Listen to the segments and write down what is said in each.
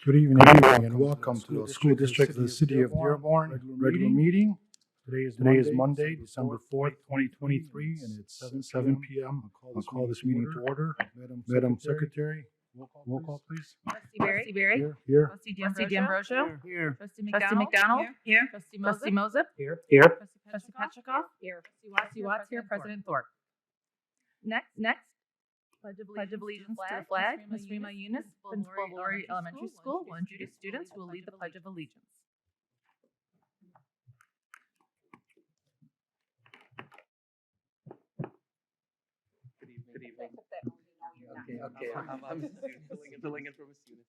Good evening, and welcome to the School District of the City of Dearborn regular meeting. Today is Monday, December 4th, 2023, and it's 7 p.m. I'll call this meeting to order. Madam Secretary, roll call, please. Trustee Berry. Here. Trustee D'Ambrosio. Here. Trustee McDonald. Here. Trustee Moses. Here. Trustee Petrikoff. Trustee Watts here. President Thorpe. Next. Pledge of Allegiance to the flag. Ms. Rima Yunus, Principal of Lori Elementary School, will introduce students who will lead the Pledge of Allegiance. Good evening. Okay. I'm filling in for Miss Eunice.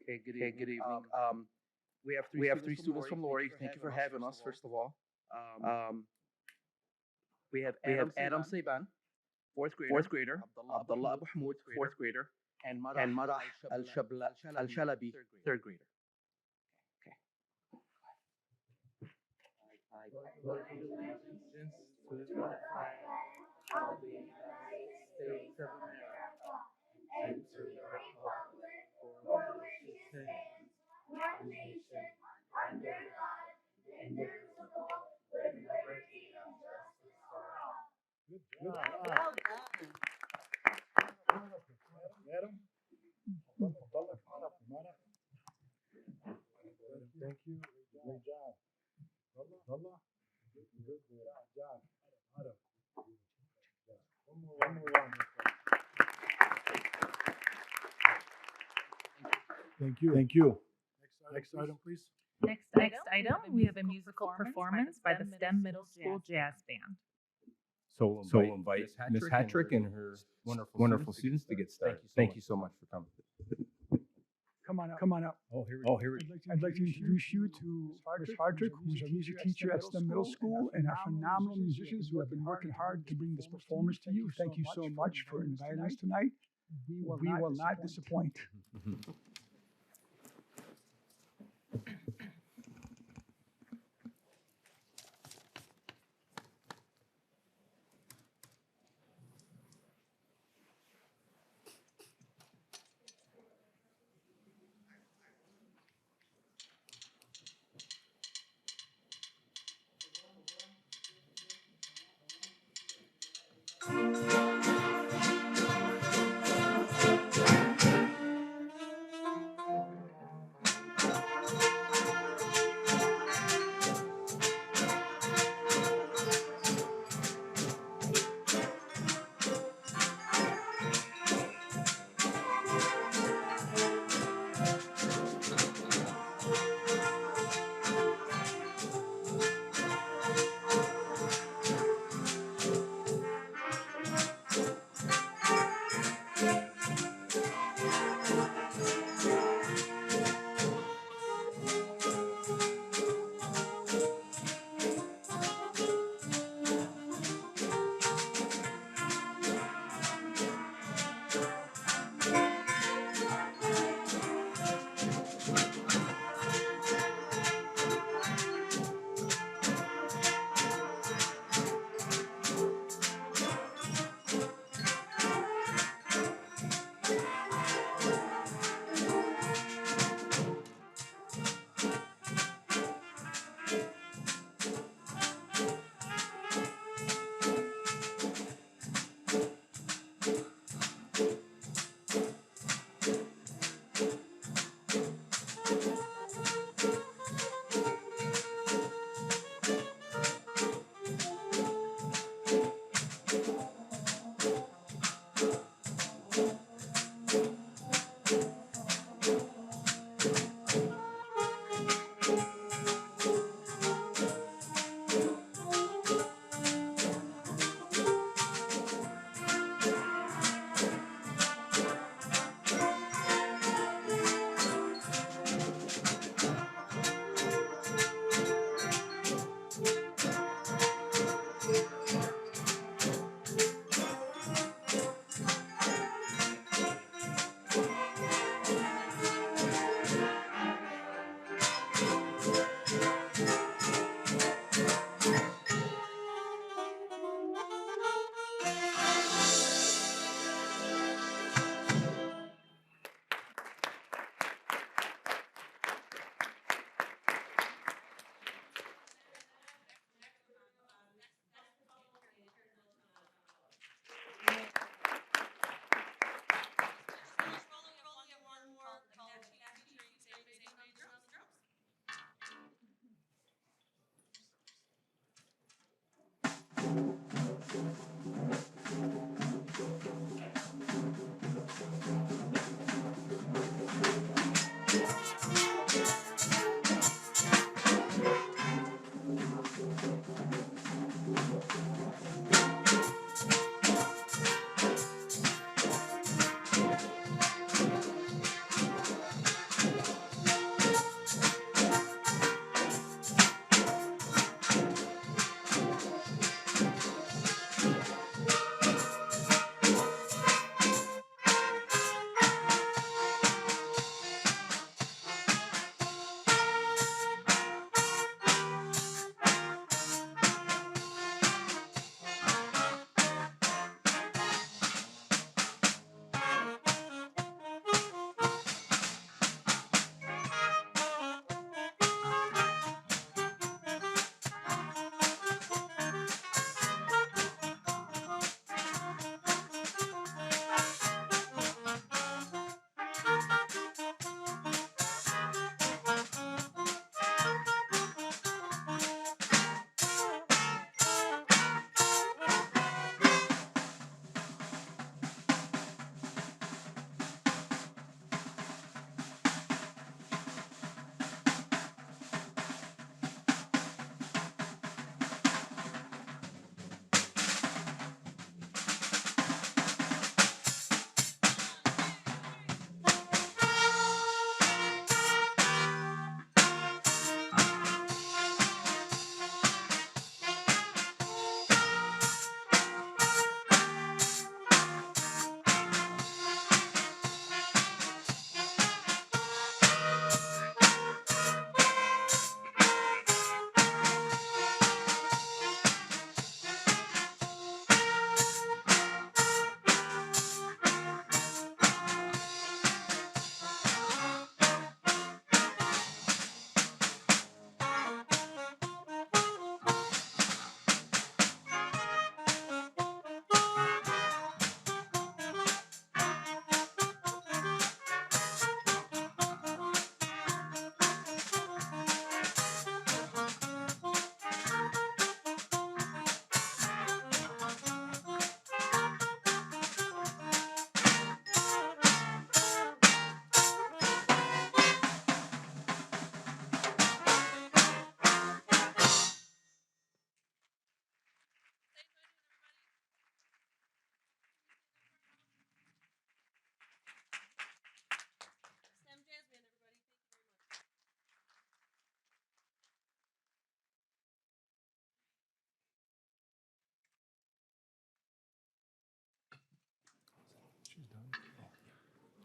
Okay, good evening. We have three students from Lori. Thank you for having us, first of all. We have Adam Saiban, fourth grader, Abdullah Abu Hamoud, fourth grader, and Marah Al-Shalabi, third grader. Okay. I pledge allegiance to the flag of the United States of America and to the republic for which it stands, one nation, under God, indivisible, with liberty and justice for all. Good job. Well done. Madam. Abdullah, come on up. Thank you. Great job. Abdullah. Good job. Adam. One more round. Thank you. Next item, please. Next item, we have a musical performance by the STEM Middle School Jazz Band. So we'll invite Ms. Hattrick and her wonderful students to get started. Thank you so much for coming. Come on up. Oh, here we go. I'd like to introduce you to Ms. Hardrick, who's our music teacher at STEM Middle School, and our phenomenal musicians who have been working hard to bring this performance to you. Thank you so much for inviting us tonight. We will not disappoint.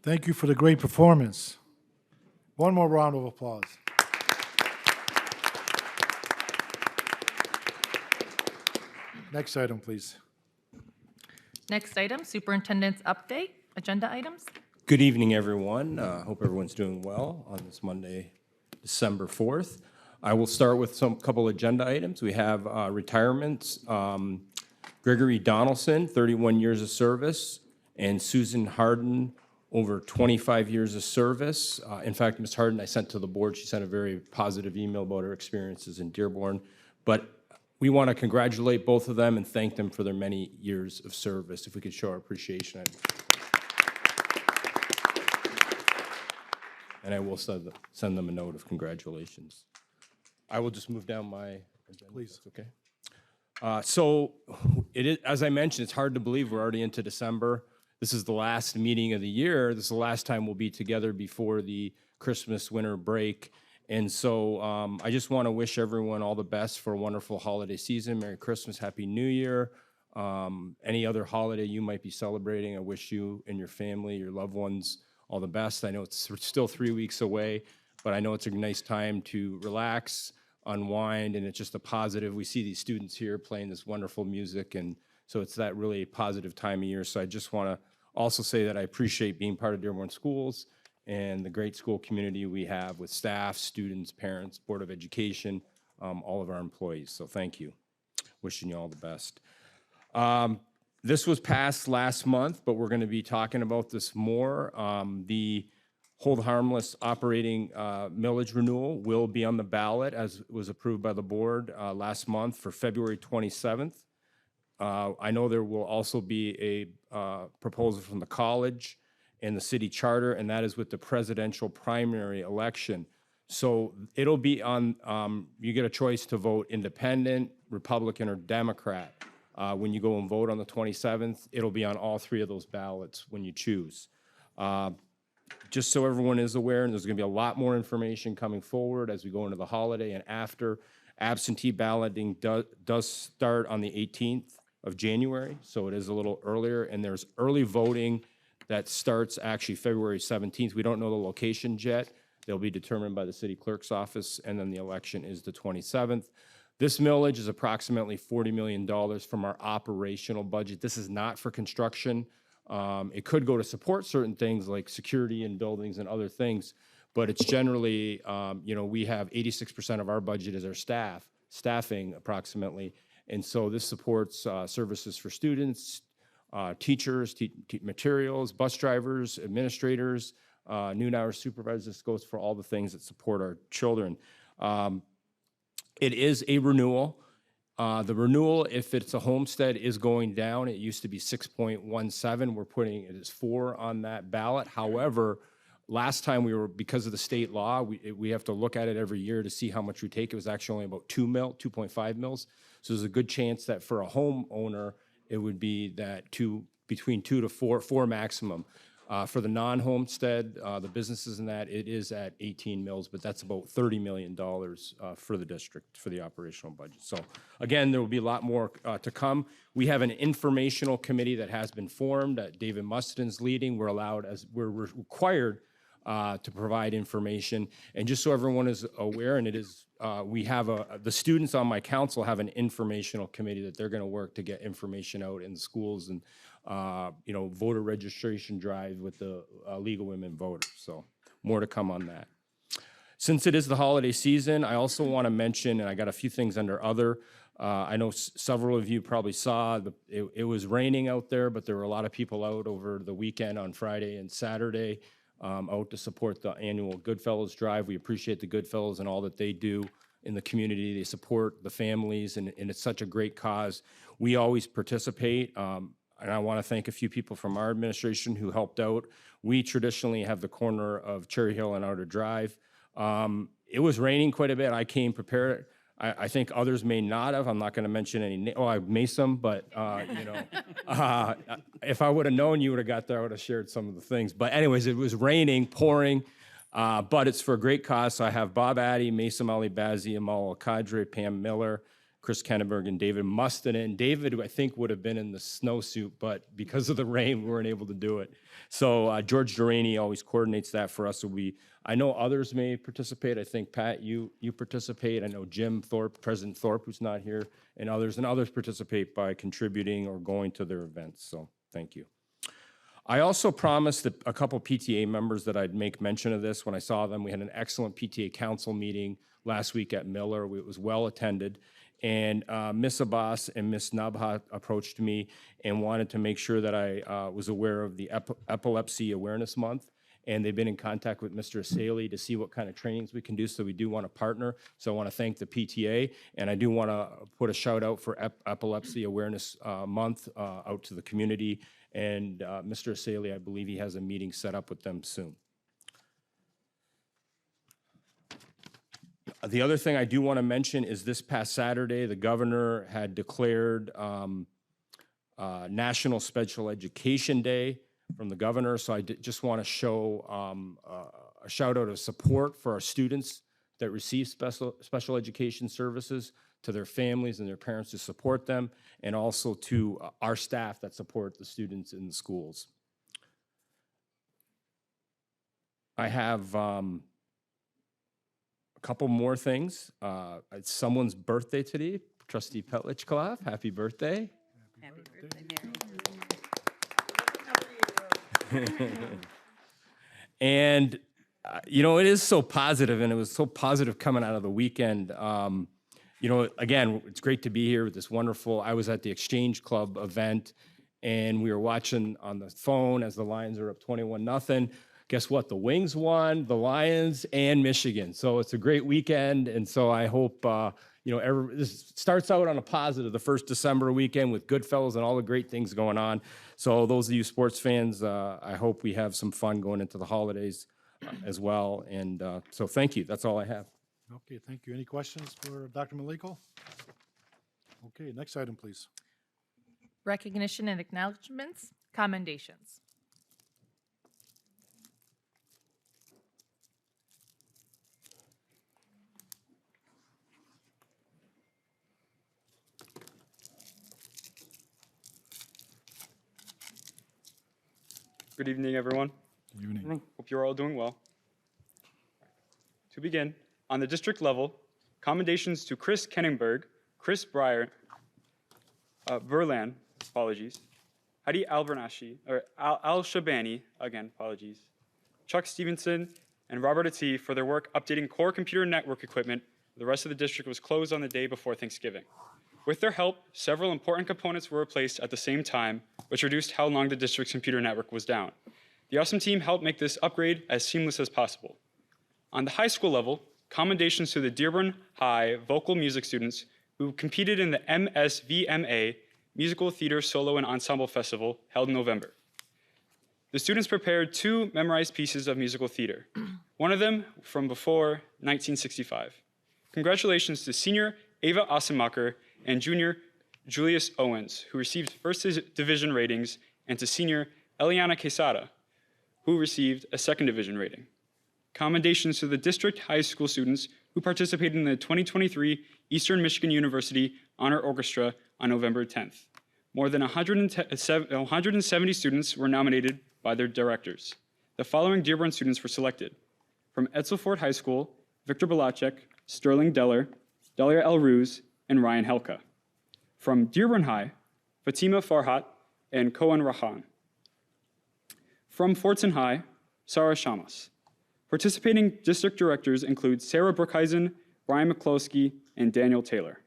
Thank you for the great performance. One more round of applause. Next item, please. Next item, superintendent's update, agenda items. Good evening, everyone. Hope everyone's doing well on this Monday, December 4th. I will start with some couple agenda items. We have retirements. Gregory Donaldson, 31 years of service, and Susan Harden, over 25 years of service. In fact, Ms. Harden, I sent to the board, she sent a very positive email about her experiences in Dearborn. But we want to congratulate both of them and thank them for their many years of service. If we could show our appreciation. And I will send them a note of congratulations. I will just move down my agenda. Please. That's okay. So it is, as I mentioned, it's hard to believe we're already into December. This is the last meeting of the year. This is the last time we'll be together before the Christmas winter break. And so I just want to wish everyone all the best for a wonderful holiday season. Merry Christmas, Happy New Year. Any other holiday you might be celebrating, I wish you and your family, your loved ones, all the best. I know it's still 3 weeks away, but I know it's a nice time to relax, unwind, and it's just a positive. We see these students here playing this wonderful music, and so it's that really positive time of year. So I just want to also say that I appreciate being part of Dearborn Schools and the great school community we have with staff, students, parents, Board of Education, all of our employees. So thank you. Wishing you all the best. This was passed last month, but we're going to be talking about this more. The hold harmless operating millage renewal will be on the ballot as was approved by the board last month for February 27th. I know there will also be a proposal from the college and the city charter, and that is with the presidential primary election. So it'll be on, you get a choice to vote independent, Republican, or Democrat. When you go and vote on the 27th, it'll be on all three of those ballots when you choose. Just so everyone is aware, and there's going to be a lot more information coming forward as we go into the holiday and after. Absentee balloting does start on the 18th of January, so it is a little earlier, and there's early voting that starts actually February 17th. We don't know the locations yet. They'll be determined by the city clerk's office, and then the election is the 27th. This millage is approximately $40 million from our operational budget. This is not for construction. It could go to support certain things like security in buildings and other things, but it's generally, we have 86% of our budget is our staffing approximately. And so this supports services for students, teachers, materials, bus drivers, administrators, noon hour supervisors. This goes for all the things that support our children. It is a renewal. The renewal, if it's a homestead, is going down. It used to be 6.17. We're putting it as 4 on that ballot. However, last time because of the state law, we have to look at it every year to see how much we take. It was actually only about 2.5 mils. So there's a good chance that for a homeowner, it would be that between 2 to 4 maximum. For the non-homestead, the businesses in that, it is at 18 mils, but that's about $30 million for the district, for the operational budget. So again, there will be a lot more to come. We have an informational committee that has been formed that David Mustin's leading. We're required to provide information. And just so everyone is aware, and it is, we have the students on my council have an informational committee that they're going to work to get information out in the schools and voter registration drive with the legal women voters. So more to come on that. Since it is the holiday season, I also want to mention, and I got a few things under other. I know several of you probably saw, it was raining out there, but there were a lot of people out over the weekend on Friday and Saturday out to support the annual Goodfellas Drive. We appreciate the Goodfellas and all that they do in the community. They support the families, and it's such a great cause. We always participate. And I want to thank a few people from our administration who helped out. We traditionally have the corner of Cherry Hill and Outer Drive. It was raining quite a bit. I came prepared. I think others may not have. I'm not going to mention any. I may some, but if I would have known you would have got there, I would have shared some of the things. But anyways, it was raining, pouring, but it's for a great cause. So I have Bob Addy, Mason Ali Bazzi, Amal Al-Qadri, Pam Miller, Chris Kenneberg and David Mustin. And David, I think, would have been in the snowsuit, but because of the rain, we weren't able to do it. So George Duraney always coordinates that for us. So I know others may participate. I think, Pat, you participate. I know Jim Thorpe, President Thorpe, who's not here, and others participate by contributing or going to their events. So thank you. I also promised a couple PTA members that I'd make mention of this when I saw them. We had an excellent PTA council meeting last week at Miller. It was well attended. And Ms. Abbas and Ms. Nabha approached me and wanted to make sure that I was aware of the Epilepsy Awareness Month. And they've been in contact with Mr. Asali to see what kind of trainings we can do. So we do want to partner. So I want to thank the PTA. And I do want to put a shout out for Epilepsy Awareness Month out to the community. And Mr. Asali, I believe he has a meeting set up with them soon. The other thing I do want to mention is this past Saturday, the governor had declared National Special Education Day from the governor. So I just want to show a shout out of support for our students that receive special education services, to their families and their parents to support them, and also to our staff that support the students in the schools. I have a couple more things. It's someone's birthday today. Trustee Petlichkolov, happy birthday. Happy birthday, Mary. And, you know, it is so positive, and it was so positive coming out of the weekend. You know, again, it's great to be here with this wonderful, I was at the Exchange Club event, and we were watching on the phone as the Lions are up 21-0. Guess what? The Wings won, the Lions, and Michigan. So it's a great weekend, and so I hope, you know, this starts out on a positive, the first December weekend with Goodfellas and all the great things going on. So those of you sports fans, I hope we have some fun going into the holidays as well. And so thank you. That's all I have. Okay, thank you. Any questions for Dr. Maliko? Okay, next item, please. Recognition and acknowledgements, commendations. Good evening, everyone. Good evening. Hope you're all doing well. To begin, on the district level, commendations to Chris Kenningberg, Chris Breyer, Verlan, apologies, Hadi Albernashi, or Al-Shabani, again, apologies, Chuck Stevenson, and Robert Ati for their work updating core computer network equipment. The rest of the district was closed on the day before Thanksgiving. With their help, several important components were replaced at the same time, which reduced how long the district's computer network was down. The awesome team helped make this upgrade as seamless as possible. On the high school level, commendations to the Dearborn High vocal music students who competed in the MSVMA Musical Theater Solo and Ensemble Festival held in November. The students prepared 2 memorized pieces of musical theater, one of them from before 1965. Congratulations to senior Ava Ossenmacher and junior Julius Owens, who received first division ratings, and to senior Eliana Quesada, who received a second division rating. Commendations to the district high school students who participated in the 2023 Eastern Michigan University Honor Orchestra on November 10th. More than 170 students were nominated by their directors. The following Dearborn students were selected. From Edsel Ford High School, Victor Balacek, Sterling Deller, Delia L. Ruse, and Ryan Helka. From Dearborn High, Fatima Farhat and Kohan Rahan. From Fortson High, Sarah Shamas. Participating district directors include Sarah Brookhuizen, Brian McCloskey, and Daniel Taylor.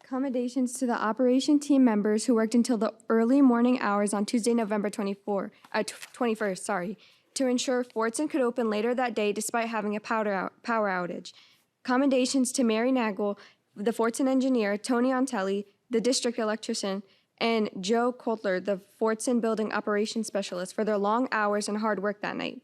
Commendations to the operation team members who worked until the early morning hours on Tuesday, November 21st, to ensure Fortson could open later that day despite having a power outage. Commendations to Mary Nagel, the Fortson engineer, Tony Ontelli, the district electrician, and Joe Kotler, the Fortson building operations specialist, for their long hours and hard work that night.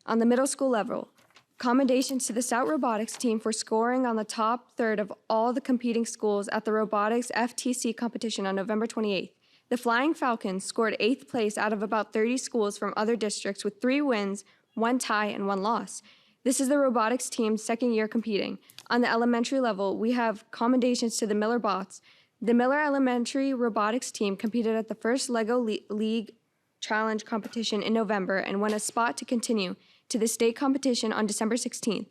On the middle school level, commendations to the Stout Robotics team for scoring on the top third of all the competing schools at the Robotics FTC competition on November 28th. The Flying Falcons scored 8th place out of about 30 schools from other districts with 3 wins, 1 tie, and 1 loss. This is the robotics team's second year competing. On the elementary level, we have commendations to the Miller Bots. The Miller Elementary robotics team competed at the first LEGO League Challenge competition in November and won a spot to continue to the state competition on December 16th.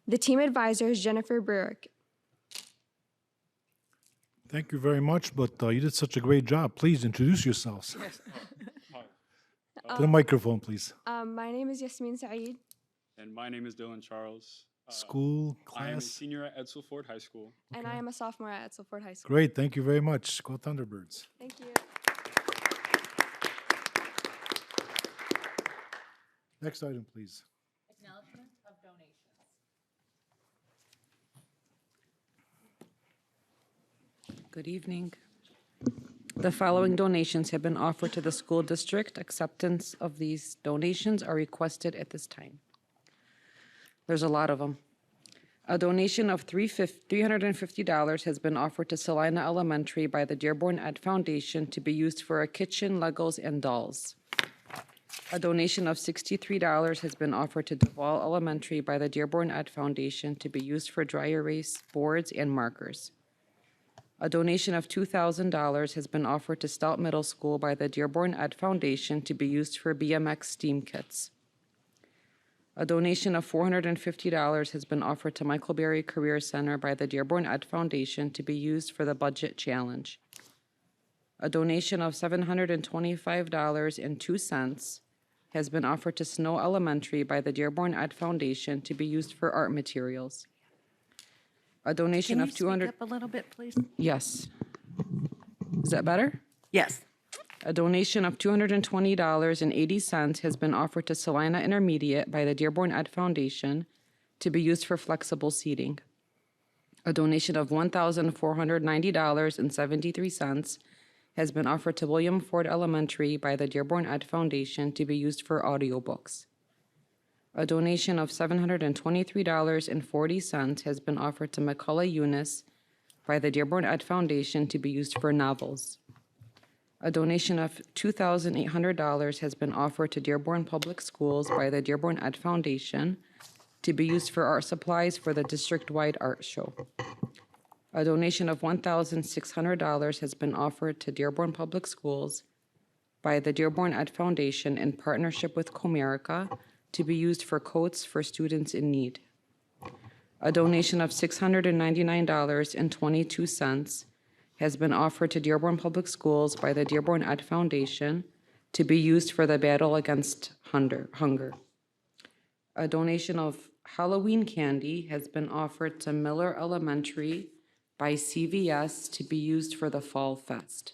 The team advisor is Jennifer Burrick. Thank you very much, but you did such a great job. Please introduce yourselves. To the microphone, please. My name is Yasmin Saeed. And my name is Dylan Charles. School, I am a class. senior at Edsel Ford High School. And I am a sophomore at Edsel Ford High School. Great, thank you very much. Go Thunderbirds. Thank you. Next item, please. Acknowledgement of donations. Good evening. The following donations have been offered to the school district. Acceptance of these donations are requested at this time. There's a lot of them. A donation of $350 has been offered to Salina Elementary by the Dearborn Ed Foundation to be used for a kitchen, Legos, and dolls. A donation of $63 has been offered to Duval Elementary by the Dearborn Ed Foundation to be used for dry erase boards and markers. A donation of $2,000 has been offered to Stout Middle School by the Dearborn Ed Foundation to be used for BMX STEAM kits. A donation of $450 has been offered to Michael Berry Career Center by the Dearborn Ed Foundation to be used for the Budget Challenge. A donation of $725.02 has been offered to Snow Elementary by the Dearborn Ed Foundation to be used for art materials. A donation Can you of 200. speak up a little bit, please? Yes. Is that better? Yes. A donation of $220.80 has been offered to Salina Intermediate by the Dearborn Ed Foundation to be used for flexible seating. A donation of $1,490.73 has been offered to William Ford Elementary by the Dearborn Ed Foundation to be used for audiobooks. A donation of $723.40 has been offered to McCullough Eunice by the Dearborn Ed Foundation to be used for novels. A donation of $2,800 has been offered to Dearborn Public Schools by the Dearborn Ed Foundation to be used for art supplies for the district-wide art show. A donation of $1,600 has been offered to Dearborn Public Schools by the Dearborn Ed Foundation in partnership with Comerica to be used for coats for students in need. A donation of $699.22 has been offered to Dearborn Public Schools by the Dearborn Ed Foundation to be used for the battle against hunger. A donation of Halloween candy has been offered to Miller Elementary by CVS to be used for the Fall Fest.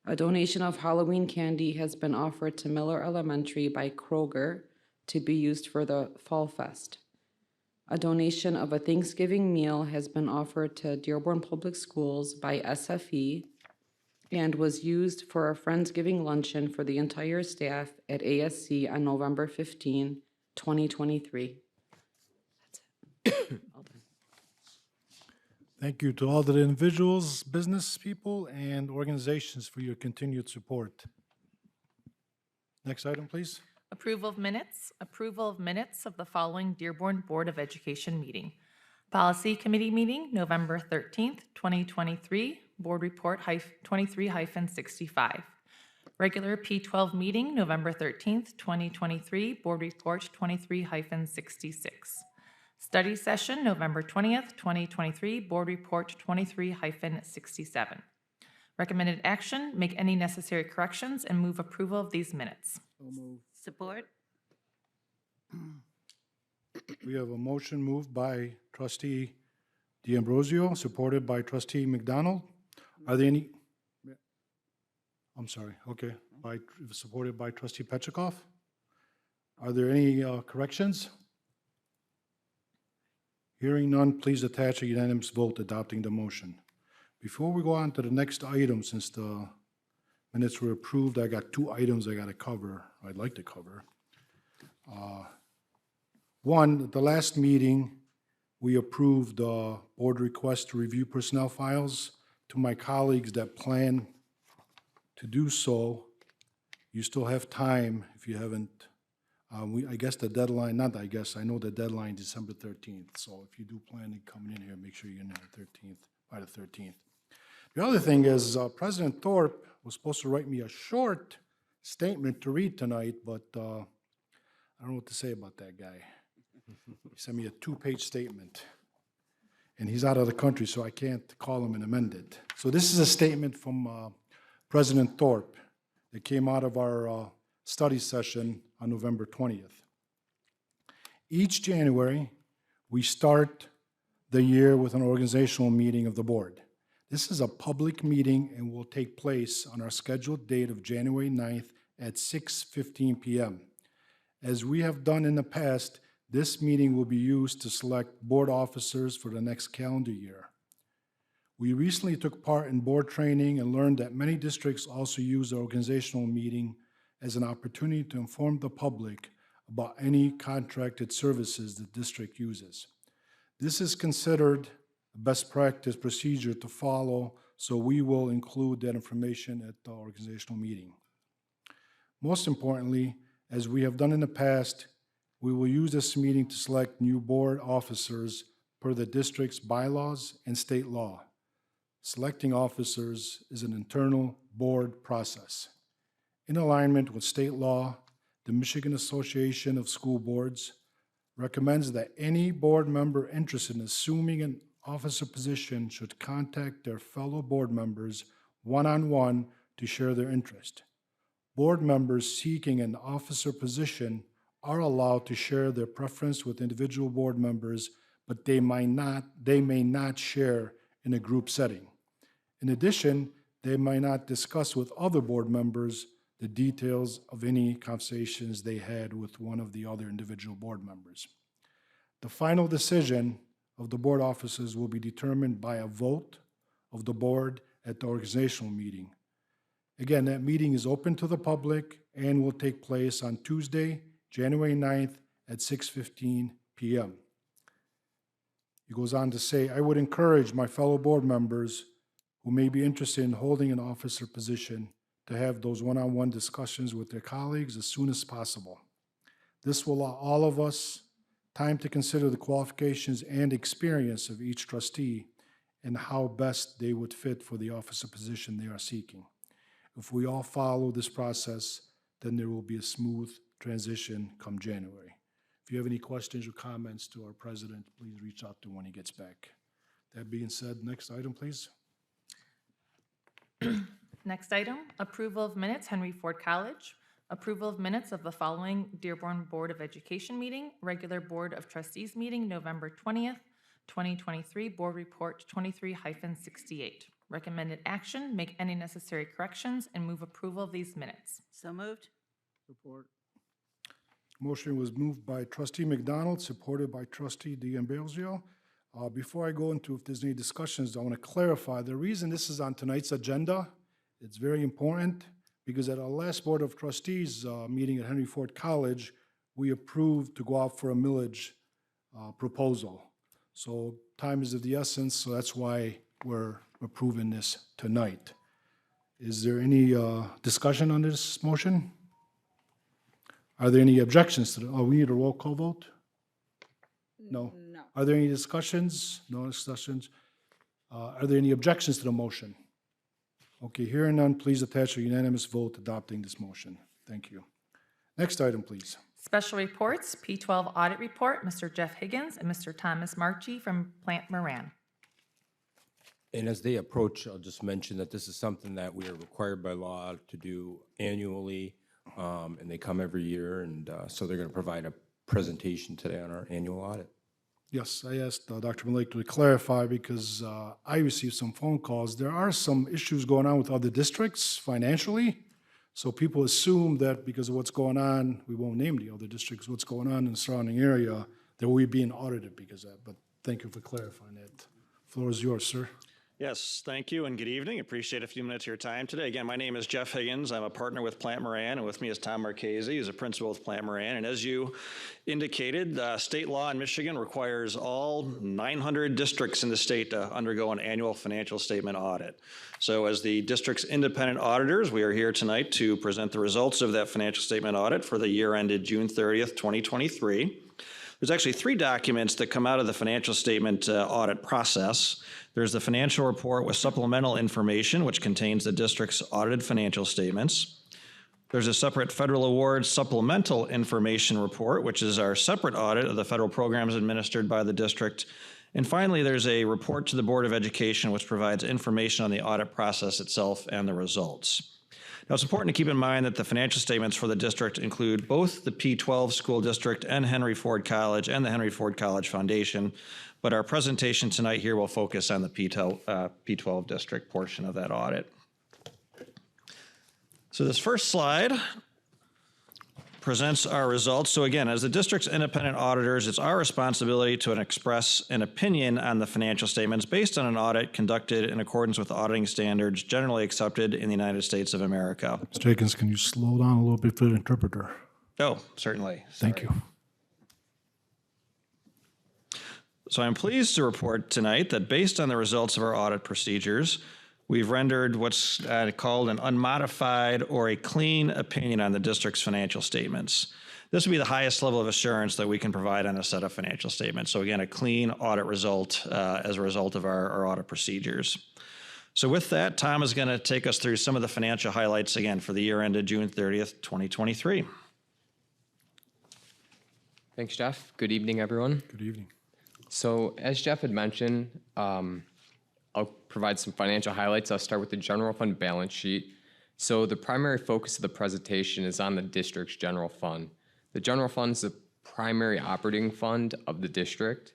A donation of Halloween candy has been offered to Miller Elementary by Kroger to be used for the Fall Fest. A donation of a Thanksgiving meal has been offered to Dearborn Public Schools by SFE and was used for a Friendsgiving luncheon for the entire staff at ASC on November 15, 2023. That's it. All done. Thank you to all the individuals, business people, and organizations for your continued support. Next item, please. Approval of minutes. Approval of minutes of the following Dearborn Board of Education meeting. Policy Committee meeting, November 13th, 2023, Board Report 23-65. Regular P12 meeting, November 13th, 2023, Board Report 23-66. Study session, November 20th, 2023, Board Report 23-67. Recommended action, make any necessary corrections and move approval of these minutes. Support? We have a motion moved by trustee D'Ambrosio, supported by trustee McDonald. Are there any? I'm sorry, okay, supported by trustee Petrikov. Are there any corrections? Hearing none, please attach a unanimous vote adopting the motion. Before we go on to the next item, since the minutes were approved, I got two items I got to cover, I'd like to cover. One, at the last meeting, we approved board request to review personnel files. To my colleagues that plan to do so, you still have time, if you haven't I guess the deadline, not I guess, I know the deadline December 13th. So if you do plan on coming in here, make sure you're in the 13th, by the 13th. The other thing is President Thorpe was supposed to write me a short statement to read tonight, but I don't know what to say about that guy. He sent me a 2-page statement, and he's out of the country, so I can't call him and amend it. So this is a statement from President Thorpe that came out of our study session on November 20th. Each January, we start the year with an organizational meeting of the board. This is a public meeting and will take place on our scheduled date of January 9th at 6:15 p.m. As we have done in the past, this meeting will be used to select board officers for the next calendar year. We recently took part in board training and learned that many districts also use the organizational meeting as an opportunity to inform the public about any contracted services the district uses. This is considered a best practice procedure to follow, so we will include that information at the organizational meeting. Most importantly, as we have done in the past, we will use this meeting to select new board officers per the district's bylaws and state law. Selecting officers is an internal board process. In alignment with state law, the Michigan Association of School Boards recommends that any board member interested in assuming an officer position should contact their fellow board members one-on-one to share their interest. Board members seeking an officer position are allowed to share their preference with individual board members, but they may not share in a group setting. In addition, they may not discuss with other board members the details of any conversations they had with one of the other individual board members. The final decision of the board officers will be determined by a vote of the board at the organizational meeting. Again, that meeting is open to the public and will take place on Tuesday, January 9th at 6:15 p.m. He goes on to say, I would encourage my fellow board members who may be interested in holding an officer position to have those one-on-one discussions with their colleagues as soon as possible. This will allow all of us time to consider the qualifications and experience of each trustee and how best they would fit for the officer position they are seeking. If we all follow this process, then there will be a smooth transition come January. If you have any questions or comments to our president, please reach out to him when he gets back. That being said, next item, please. Next item, approval of minutes, Henry Ford College. Approval of minutes of the following Dearborn Board of Education meeting, regular Board of Trustees meeting, November 20th, 2023, Board Report 23-68. Recommended action, make any necessary corrections, and move approval of these minutes. So moved. Support. Motion was moved by trustee McDonald, supported by trustee D'Ambrosio. Before I go into if there's any discussions, I want to clarify the reason this is on tonight's agenda. It's very important because at our last Board of Trustees meeting at Henry Ford College, we approved to go out for a millage proposal. So time is of the essence, so that's why we're approving this tonight. Is there any discussion on this motion? Are there any objections to the, we need a roll call vote? No. No. Are there any discussions? No discussions. Are there any objections to the motion? Okay, hearing none, please attach a unanimous vote adopting this motion. Thank you. Next item, please. Special reports, P12 audit report, Mr. Jeff Higgins and Mr. Thomas Marchi from Plant Moran. And as they approach, I'll just mention that this is something that we are required by law to do annually, and they come every year, and so they're going to provide a presentation today on our annual audit. Yes, I asked Dr. Malik to clarify because I received some phone calls. There are some issues going on with other districts financially. So people assume that because of what's going on, we won't name the other districts, what's going on in the surrounding area, that we're being audited because of that. But thank you for clarifying that. Floor is yours, sir. Yes, thank you and good evening. Appreciate a few minutes of your time today. Again, my name is Jeff Higgins. I'm a partner with Plant Moran, and with me is Tom Marchese, who's a principal with Plant Moran. And as you indicated, state law in Michigan requires all 900 districts in the state to undergo an annual financial statement audit. So as the district's independent auditors, we are here tonight to present the results of that financial statement audit for the year ended June 30th, 2023. There's actually 3 documents that come out of the financial statement audit process. There's the financial report with supplemental information, which contains the district's audited financial statements. There's a separate federal award supplemental information report, which is our separate audit of the federal programs administered by the district. And finally, there's a report to the Board of Education, which provides information on the audit process itself and the results. Now, it's important to keep in mind that the financial statements for the district include both the P12 school district and Henry Ford College and the Henry Ford College Foundation, but our presentation tonight here will focus on the P12 district portion of that audit. So this first slide presents our results. So again, as the district's independent auditors, it's our responsibility to express an opinion on the financial statements based on an audit conducted in accordance with auditing standards generally accepted in the United States of America. Mr. Higgins, can you slow down a little bit for the interpreter? Oh, certainly. Thank you. So I'm pleased to report tonight that based on the results of our audit procedures, we've rendered what's called an unmodified or a clean opinion on the district's financial statements. This would be the highest level of assurance that we can provide on a set of financial statements. So again, a clean audit result as a result of our audit procedures. So with that, Tom is going to take us through some of the financial highlights again for the year ended June 30th, 2023. Thanks, Jeff. Good evening, everyone. Good evening. So as Jeff had mentioned, I'll provide some financial highlights. I'll start with the general fund balance sheet. So the primary focus of the presentation is on the district's general fund. The general fund is the primary operating fund of the district.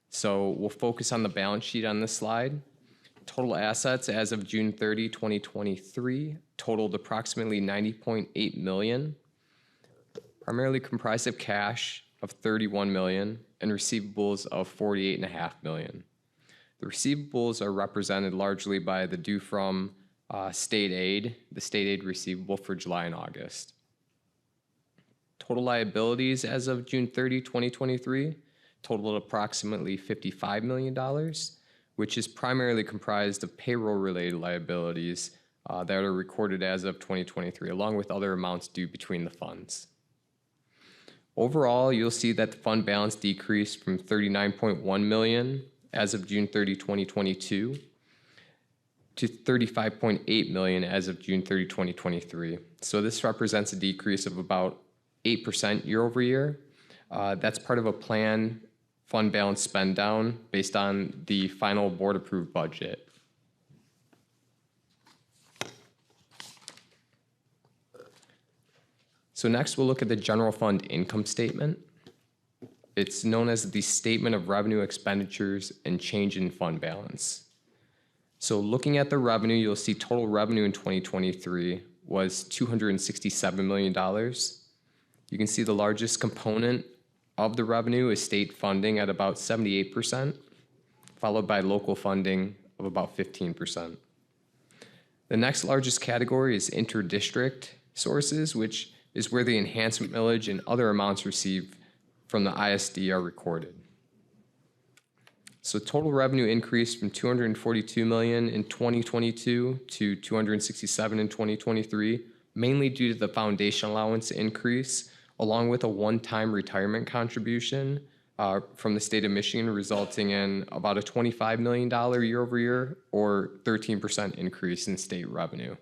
So we'll focus on the balance sheet on this slide. Total assets as of June 30, 2023 totaled approximately $90.8 million, primarily comprised of cash of $31 million and receivables of $48.5 million. The receivables are represented largely by the due from state aid, the state aid receivable for July and August. Total liabilities as of June 30, 2023 totaled approximately $55 million, which is primarily comprised of payroll-related liabilities that are recorded as of 2023, along with other amounts due between the funds. Overall, you'll see that the fund balance decreased from $39.1 million as of June 30, 2022 to $35.8 million as of June 30, 2023. So this represents a decrease of about 8% year over year. That's part of a planned fund balance spend down based on the final board approved budget. So next we'll look at the general fund income statement. It's known as the Statement of Revenue, Expenditures, and Change in Fund Balance. So looking at the revenue, you'll see total revenue in 2023 was $267 million. You can see the largest component of the revenue is state funding at about 78%, followed by local funding of about 15%. The next largest category is inter-district sources, which is where the enhancement millage and other amounts received from the ISD are recorded. So total revenue increased from $242 million in 2022 to $267 in 2023, mainly due to the foundation allowance increase, along with a one-time retirement contribution from the state of Michigan, resulting in about a $25 million year over year or 13% increase in state revenue.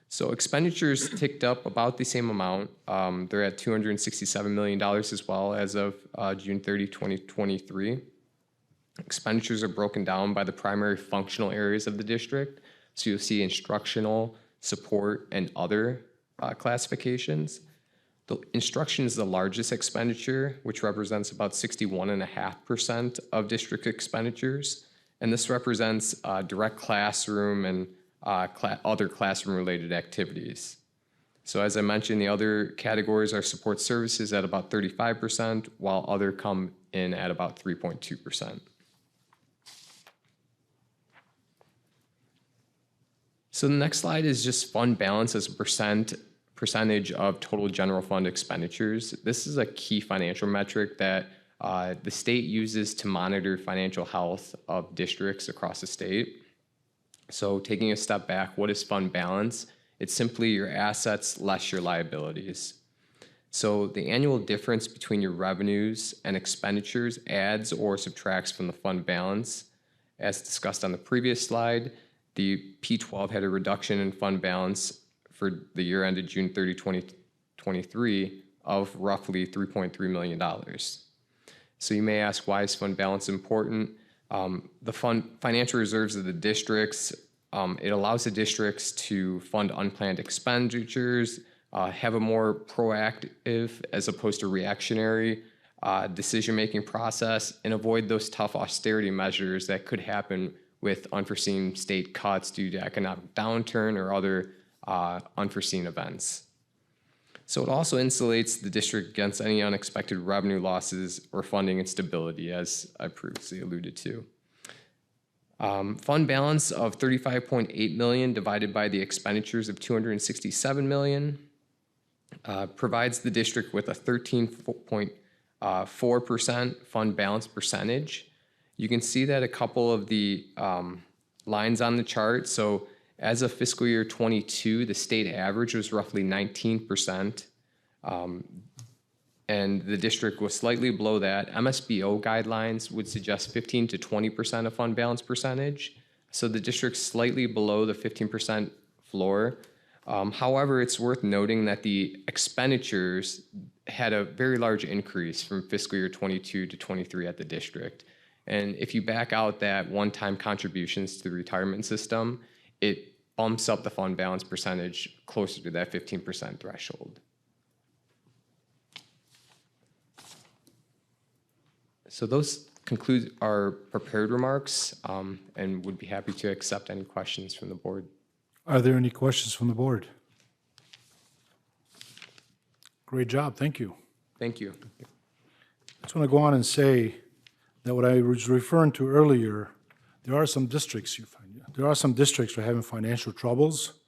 So expenditures ticked up about the same amount. They're at $267 million as well as of June 30, 2023. Expenditures are broken down by the primary functional areas of the district. So you'll see instructional, support, and other classifications. The instruction is the largest expenditure, which represents about 61.5% of district expenditures. And this represents direct classroom and other classroom-related activities. So as I mentioned, the other categories are support services at about 35%, while other come in at about 3.2%. So the next slide is just fund balance as a percentage of total general fund expenditures. This is a key financial metric that the state uses to monitor financial health of districts across the state. So taking a step back, what is fund balance? It's simply your assets less your liabilities. So the annual difference between your revenues and expenditures adds or subtracts from the fund balance. As discussed on the previous slide, the P12 had a reduction in fund balance for the year ended June 30, 2023 of roughly $3.3 million. So you may ask, why is fund balance important? The financial reserves of the districts, it allows the districts to fund unplanned expenditures, have a more proactive as opposed to reactionary decision-making process, and avoid those tough austerity measures that could happen with unforeseen state cuts due to economic downturn or other unforeseen events. So it also insulates the district against any unexpected revenue losses or funding instability, as I previously alluded to. Fund balance of $35.8 million divided by the expenditures of $267 million provides the district with a 13.4% fund balance percentage. You can see that a couple of the lines on the chart. So as of fiscal year 22, the state average was roughly 19%, and the district was slightly below that. MSBO guidelines would suggest 15 to 20% of fund balance percentage. So the district's slightly below the 15% floor. However, it's worth noting that the expenditures had a very large increase from fiscal year 22 to 23 at the district. And if you back out that one-time contributions to the retirement system, it bumps up the fund balance percentage closer to that 15% threshold. So those conclude our prepared remarks, and would be happy to accept any questions from the board. Are there any questions from the board? Great job, thank you. Thank you. I just want to go on and say that what I was referring to earlier, there are some districts that are having financial troubles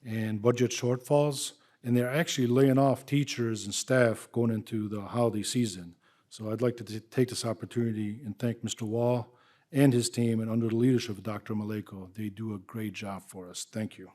and budget shortfalls, and they're actually laying off teachers and staff going into the holiday season. So I'd like to take this opportunity and thank Mr. Wall and his team, and under the leadership of Dr. Maleko. They do a great job for us. Thank you.